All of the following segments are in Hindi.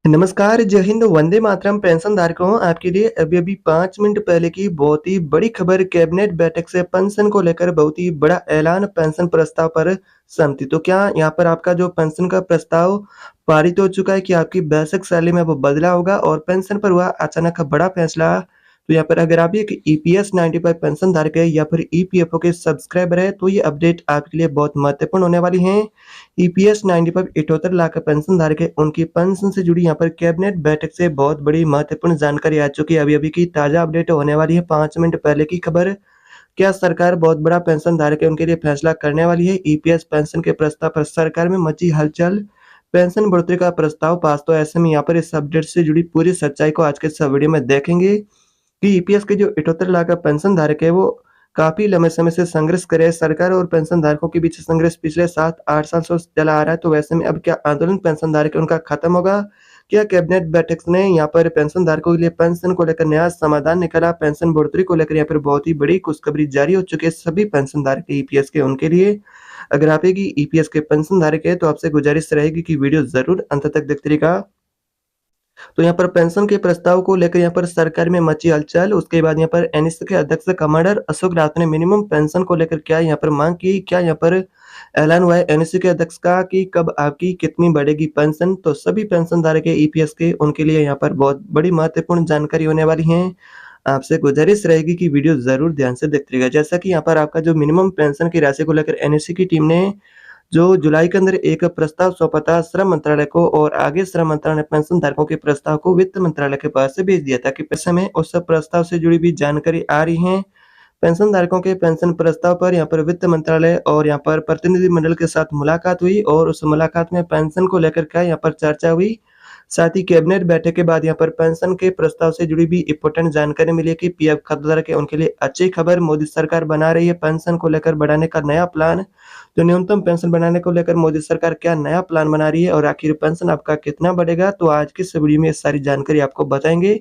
नमस्कार, जय हिंद, वंदे मातरम पेंशन धारकों आपके लिए अभी-अभी 5 मिनट पहले की बहुत ही बड़ी खबर कैबिनेट बैठक से पेंशन को लेकर बहुत ही बड़ा ऐलान पेंशन प्रस्ताव पर सहमति। तो क्या यहाँ पर आपका जो पेंशन का प्रस्ताव पारित हो चुका है कि आपकी बेसिक सैलरी में वो बदलाव होगा और पेंशन पर हुआ अचानक बड़ा फैसला। तो यहाँ पर अगर आप एक ईपीएस 95 पेंशन धारक है या फिर ईपीएफओ के सब्सक्राइबर है तो ये अपडेट आपके लिए बहुत महत्वपूर्ण होने वाली है। ईपीएस 95 78 लाख पेंशन धारक है, उनकी पेंशन से जुड़ी यहाँ पर कैबिनेट बैठक से बहुत बड़ी महत्वपूर्ण जानकारी आ चुकी है। अभी-अभी की ताज़ा अपडेट होने वाली है 5 मिनट पहले की खबर। क्या सरकार बहुत बड़ा पेंशन धारक है उनके लिए फैसला करने वाली है? ईपीएस पेंशन के प्रस्ताव पर सरकार में मची हलचल। पेंशन बढ़ोतरी का प्रस्ताव पास। तो ऐसे में यहाँ पर इस अपडेट से जुड़ी पूरी सच्चाई को आज के इस वीडियो में देखेंगे कि ईपीएस के जो 78 लाख का पेंशन धारक है वो काफ़ी लंबे समय से संघर्ष कर रहे हैं। सरकार और पेंशन धारकों के बीच संघर्ष पिछले 7-8 साल से चला आ रहा है। तो वैसे में अब क्या आंदोलन पेंशन धारक है उनका खत्म होगा? क्या कैबिनेट बैठक ने यहाँ पर पेंशन धारकों के लिए पेंशन को लेकर नया समाधान निकाला? पेंशन बढ़ोतरी को लेकर यहाँ पर बहुत ही बड़ी खुशखबरी जारी हो चुकी है सभी पेंशन धारक ईपीएस के उनके लिए। अगर आप एक ईपीएस के पेंशन धारक है तो आपसे गुजारिश रहेगी कि वीडियो ज़रूर अंत तक देखते रहिएगा। तो यहाँ पर पेंशन के प्रस्ताव को लेकर यहाँ पर सरकार में मची हलचल। उसके बाद यहाँ पर एनएससी के अध्यक्ष कमांडर अशोक राउत ने मिनिमम पेंशन को लेकर क्या यहाँ पर मांग की, क्या यहाँ पर ऐलान हुआ है एनएससी के अध्यक्ष का कि कब आपकी कितनी बढ़ेगी पेंशन। तो सभी पेंशन धारक है ईपीएस के उनके लिए यहाँ पर बहुत बड़ी महत्वपूर्ण जानकारी होने वाली है। आपसे गुजारिश रहेगी कि वीडियो जरूर ध्यान से देखते रहिएगा। जैसा कि यहाँ पर आपका जो मिनिमम पेंशन की राशि को लेकर एनएससी की टीम ने जो जुलाई के अंदर एक प्रस्ताव सौंपा था श्रम मंत्रालय को और आगे श्रम मंत्रालय ने पेंशन धारकों के प्रस्ताव को वित्त मंत्रालय के पास से भेज दिया था कि ऐसे में उस प्रस्ताव से जुड़ी भी जानकारी आ रही है। पेंशन धारकों के पेंशन प्रस्ताव पर यहाँ पर वित्त मंत्रालय और यहाँ पर प्रतिनिधि मंडल के साथ मुलाकात हुई और उस मुलाकात में पेंशन को लेकर क्या यहाँ पर चर्चा हुई। साथ ही कैबिनेट बैठक के बाद यहाँ पर पेंशन के प्रस्ताव से जुड़ी भी इम्पोर्टेंट जानकारी मिली कि पीएफ खाताधारक है उनके लिए अच्छी खबर। मोदी सरकार बना रही है पेंशन को लेकर बढ़ाने का नया प्लान। तो न्यूनतम पेंशन बढ़ाने को लेकर मोदी सरकार क्या नया प्लान बना रही है और आखिर पेंशन आपका कितना बढ़ेगा, तो आज की इस वीडियो में ये सारी जानकारी आपको बताएंगे।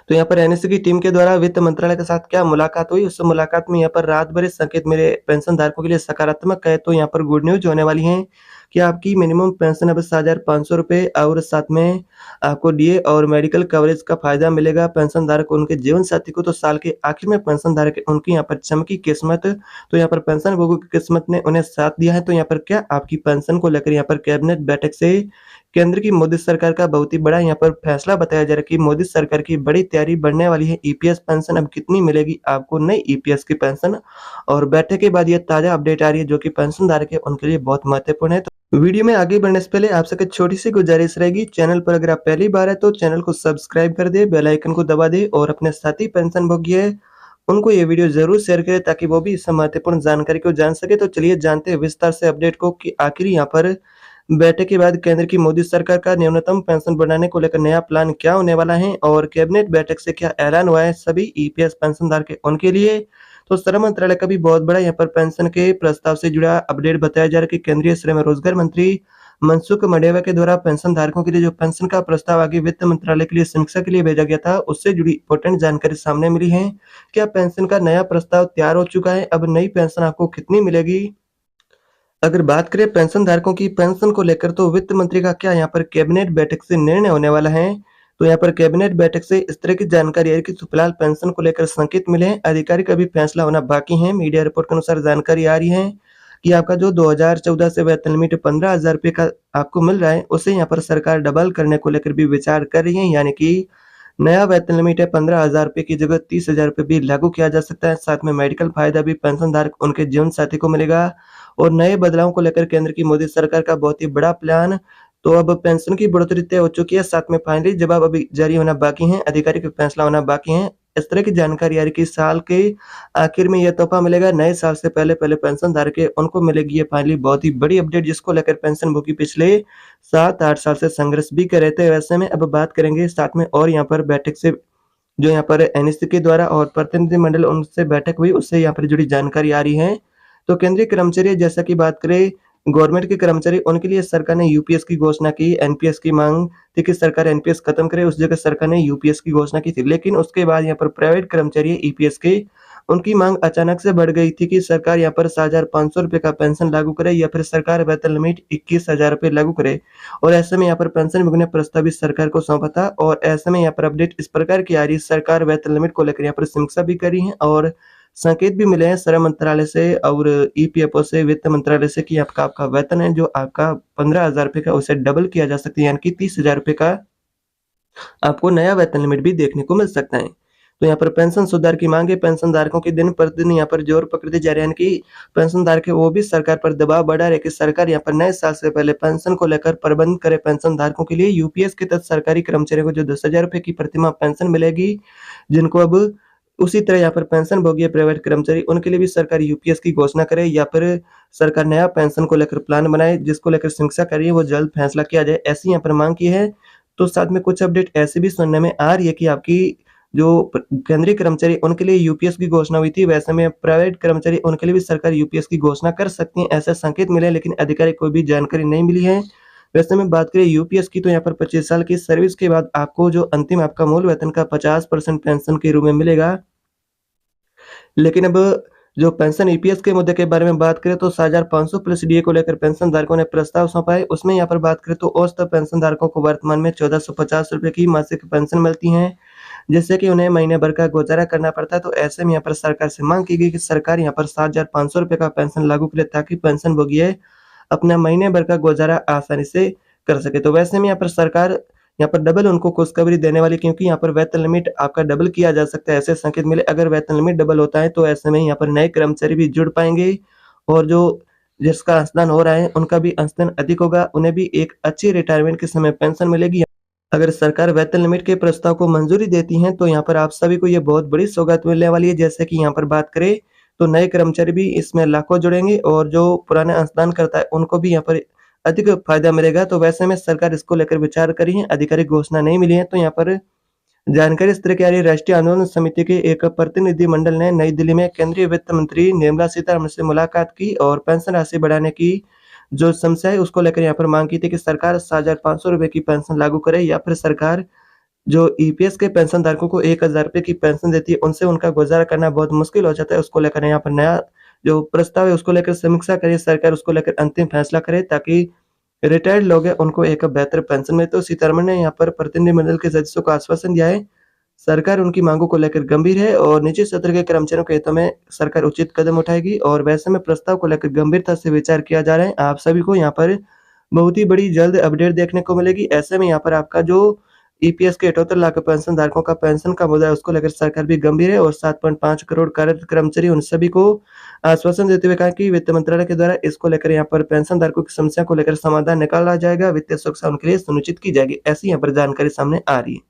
तो यहाँ पर एनएससी की टीम के द्वारा वित्त मंत्रालय के साथ क्या मुलाकात हुई, उस मुलाकात में यहाँ पर रात भर संकेत मेरे पेंशन धारकों के लिए सकारात्मक है। तो यहाँ पर गुड न्यूज होने वाली है कि आपकी मिनिमम पेंशन अब 7,500 रुपये और साथ में आपको डीए और मेडिकल कवरेज का फायदा मिलेगा। पेंशन धारक उनके जीवन साथी को तो साल के आखिर में पेंशन धारक उनकी यहाँ पर चमकी किस्मत। तो यहाँ पर पेंशन भोगी की किस्मत ने उन्हें साथ दिया है। तो यहाँ पर क्या आपकी पेंशन को लेकर यहाँ पर कैबिनेट बैठक से केंद्र की मोदी सरकार का बहुत ही बड़ा यहाँ पर फैसला बताया जा रहा है कि मोदी सरकार की बड़ी तैयारी बढ़ने वाली है। ईपीएस पेंशन अब कितनी मिलेगी आपको नई ईपीएस की पेंशन, और बैठक के बाद ये ताजा अपडेट आ रही है जो कि पेंशन धारक है उनके लिए बहुत महत्वपूर्ण है। तो वीडियो में आगे बढ़ने से पहले आपसे एक छोटी सी गुजारिश रहेगी, चैनल पर अगर आप पहली बार है तो चैनल को सब्सक्राइब कर दे, बेल आइकन को दबा दे और अपने साथी पेंशन भोगी है उनको ये वीडियो जरूर शेयर करें ताकि वो भी इस महत्वपूर्ण जानकारी को जान सके। तो चलिए जानते हैं विस्तार से अपडेट को कि आखिर यहाँ पर बैठक के बाद केंद्र की मोदी सरकार का न्यूनतम पेंशन बढ़ाने को लेकर नया प्लान क्या होने वाला है और कैबिनेट बैठक से क्या ऐलान हुआ है सभी ईपीएस पेंशनधारक उनके लिए। तो श्रम मंत्रालय का भी बहुत बड़ा यहाँ पर पेंशन के प्रस्ताव से जुड़ा अपडेट बताया जा रहा है कि केंद्रीय श्रम रोजगार मंत्री मनसुख मंडाविया के द्वारा पेंशन धारकों के लिए जो पेंशन का प्रस्ताव आगे वित्त मंत्रालय के लिए समीक्षा के लिए भेजा गया था उससे जुड़ी इंपॉर्टेंट जानकारी सामने मिली है। क्या पेंशन का नया प्रस्ताव तैयार हो चुका है? अब नई पेंशन आपको कितनी मिलेगी? अगर बात करें पेंशन धारकों की पेंशन को लेकर तो वित्त मंत्री का क्या यहाँ पर कैबिनेट बैठक से निर्णय होने वाला है। तो यहाँ पर कैबिनेट बैठक से इस तरह की जानकारी है कि फिलहाल पेंशन को लेकर संकेत मिले हैं, आधिकारिक अभी फैसला होना बाकी है। मीडिया रिपोर्ट के अनुसार जानकारी आ रही है कि आपका जो 2014 से वेतन लिमिट 15,000 रुपये का आपको मिल रहा है उसे यहाँ पर सरकार डबल करने को लेकर भी विचार कर रही है, यानी कि नया वेतन लिमिट है 15,000 रुपये की जगह 30,000 रुपये भी लागू किया जा सकता है। साथ में मेडिकल फायदा भी पेंशन धारक उनके जीवन साथी को मिलेगा और नए बदलावों को लेकर केंद्र की मोदी सरकार का बहुत ही बड़ा प्लान। तो अब पेंशन की बढ़ोतरी तय हो चुकी है, साथ में फाइनली जवाब अभी जारी होना बाकी है, आधिकारिक फैसला होना बाकी है। इस तरह की जानकारी आ रही है कि साल के आखिर में यह तोहफा मिलेगा, नए साल से पहले पहले पेंशन धारक है उनको मिलेगी ये फाइनली बहुत ही बड़ी अपडेट, जिसको लेकर पेंशन भोगी पिछले 7-8 साल से संघर्ष भी कर रहे थे। वैसे में अब बात करेंगे साथ में और यहाँ पर बैठक से जो यहाँ पर एनएससी के द्वारा और प्रतिनिधि मंडल उनसे बैठक हुई उससे यहाँ पर जुड़ी जानकारी आ रही है। तो केंद्रीय कर्मचारी जैसा कि बात करें गवर्नमेंट के कर्मचारी उनके लिए सरकार ने यूपीएस की घोषणा की। एनपीएस की मांग थी कि सरकार एनपीएस खत्म करे, उस जगह सरकार ने यूपीएस की घोषणा की थी, लेकिन उसके बाद यहाँ पर प्राइवेट कर्मचारी ईपीएस के उनकी मांग अचानक से बढ़ गई थी कि सरकार यहाँ पर ₹7,500 का पेंशन लागू करे या फिर सरकार वेतन लिमिट ₹21,000 लागू करे। और ऐसे में यहाँ पर पेंशन विभाग ने प्रस्ताव इस सरकार को सौंपा था और ऐसे में यहाँ पर अपडेट इस प्रकार की आ रही है, सरकार वेतन लिमिट को लेकर यहाँ पर समीक्षा भी कर रही है और संकेत भी मिले हैं श्रम मंत्रालय से और ईपीएफओ से, वित्त मंत्रालय से कि आपका आपका वेतन है जो आपका ₹15,000 का उसे डबल किया जा सकता है, यानी कि ₹30,000 का आपको नया वेतन लिमिट भी देखने को मिल सकता है। तो यहाँ पर पेंशन सुधार की मांग है, पेंशनधारकों की दिन-प्रतिदिन यहाँ पर ज़ोर पकड़ते जा रहे हैं, यानी कि पेंशनधारक है वो भी सरकार पर दबाव बढ़ा रहे हैं कि सरकार यहाँ पर नए साल से पहले पेंशन को लेकर प्रबंध करे। पेंशनधारकों के लिए यूपीएस के तहत सरकारी कर्मचारियों को जो ₹10,000 की प्रतिमाह पेंशन मिलेगी, जिनको अब उसी तरह यहाँ पर पेंशनभोगी है प्राइवेट कर्मचारी, उनके लिए भी सरकार यूपीएस की घोषणा करे या फिर सरकार नया पेंशन को लेकर प्लान बनाए, जिसको लेकर समीक्षा कर रही है, वो जल्द फैसला किया जाए, ऐसी यहाँ पर मांग की है। तो साथ में कुछ अपडेट ऐसी भी सुनने में आ रही है कि आपकी जो केंद्रीय कर्मचारी उनके लिए यूपीएस की घोषणा हुई थी, वैसे में प्राइवेट कर्मचारी उनके लिए भी सरकार यूपीएस की घोषणा कर सकती है, ऐसे संकेत मिले हैं, लेकिन आधिकारिक कोई भी जानकारी नहीं मिली है। वैसे में बात करें यूपीएस की तो यहाँ पर 25 साल की सर्विस के बाद आपको जो अंतिम आपका मूल वेतन का 50% पेंशन के रूप में मिलेगा। लेकिन अब जो पेंशन ईपीएस के मुद्दे के बारे में बात करें तो 7,500 प्लस डीए को लेकर पेंशनधारकों ने प्रस्ताव सौंपा है। उसमें यहाँ पर बात करें तो औसत पेंशनधारकों को वर्तमान में ₹1,450 की मासिक पेंशन मिलती है, जिससे कि उन्हें महीने भर का गुजारा करना पड़ता है। तो ऐसे में यहाँ पर सरकार से मांग की गई कि सरकार यहाँ पर ₹7,500 का पेंशन लागू करे ताकि पेंशनभोगी अपना महीने भर का गुजारा आसानी से कर सके। तो वैसे में यहाँ पर सरकार यहाँ पर डबल उनको खुशखबरी देने वाली, क्योंकि यहाँ पर वेतन लिमिट आपका डबल किया जा सकता है, ऐसे संकेत मिले। अगर वेतन लिमिट डबल होता है तो ऐसे में यहाँ पर नए कर्मचारी भी जुड़ पाएँगे और जो जिसका अंशदान हो रहा है उनका भी अंशदान अधिक होगा, उन्हें भी एक अच्छी रिटायरमेंट के समय पेंशन मिलेगी। अगर सरकार वेतन लिमिट के प्रस्ताव को मंजूरी देती है तो यहाँ पर आप सभी को ये बहुत बड़ी सौगात मिलने वाली है। जैसे कि यहाँ पर बात करें तो नए कर्मचारी भी इसमें लाखों जुड़ेंगे और जो पुराने अंशदान करता है उनको भी यहाँ पर अधिक फायदा मिलेगा। तो वैसे में सरकार इसको लेकर विचार कर रही है, आधिकारिक घोषणा नहीं मिली है। तो यहाँ पर जानकारी इस तरह की आ रही है, राष्ट्रीय आंदोलन समिति के एक प्रतिनिधिमंडल ने नई दिल्ली में केंद्रीय वित्त मंत्री निर्मला सीतारमण से मुलाकात की और पेंशन राशि बढ़ाने की जो समस्या है उसको लेकर यहाँ पर मांग की थी कि सरकार ₹7,500 की पेंशन लागू करे या फिर सरकार जो ईपीएस के पेंशनधारकों को ₹1,000 की पेंशन देती है, उनसे उनका गुज़ारा करना बहुत मुश्किल हो जाता है। उसको लेकर यहाँ पर नया जो प्रस्ताव है उसको लेकर समीक्षा करे सरकार, उसको लेकर अंतिम फैसला करे ताकि रिटायर्ड लोग हैं उनको एक बेहतर पेंशन मिले। तो सीतारमण ने यहाँ पर प्रतिनिधिमंडल के सदस्यों को आश्वासन दिया है, सरकार उनकी मांगों को लेकर गंभीर है और निजी क्षेत्र के कर्मचारियों के हितों में सरकार उचित कदम उठाएगी और वैसे में प्रस्ताव को लेकर गंभीरता से विचार किया जा रहा है। आप सभी को यहाँ पर बहुत ही बड़ी जल्द अपडेट देखने को मिलेगी। ऐसे में यहाँ पर आपका जो ईपीएस के 78 लाख पेंशनधारकों का पेंशन का मुद्दा है उसको लेकर सरकार भी गंभीर है और 7.5 करोड़ कार्यरत कर्मचारी उन सभी को आश्वासन देते हुए कहा कि वित्त मंत्रालय के द्वारा इसको लेकर यहाँ पर पेंशनधारकों की समस्या को लेकर समाधान निकाला जाएगा, वित्तीय सुरक्षा उनके लिए सुनिश्चित की जाएगी। ऐसी यहाँ पर जानकारी सामने आ रही है।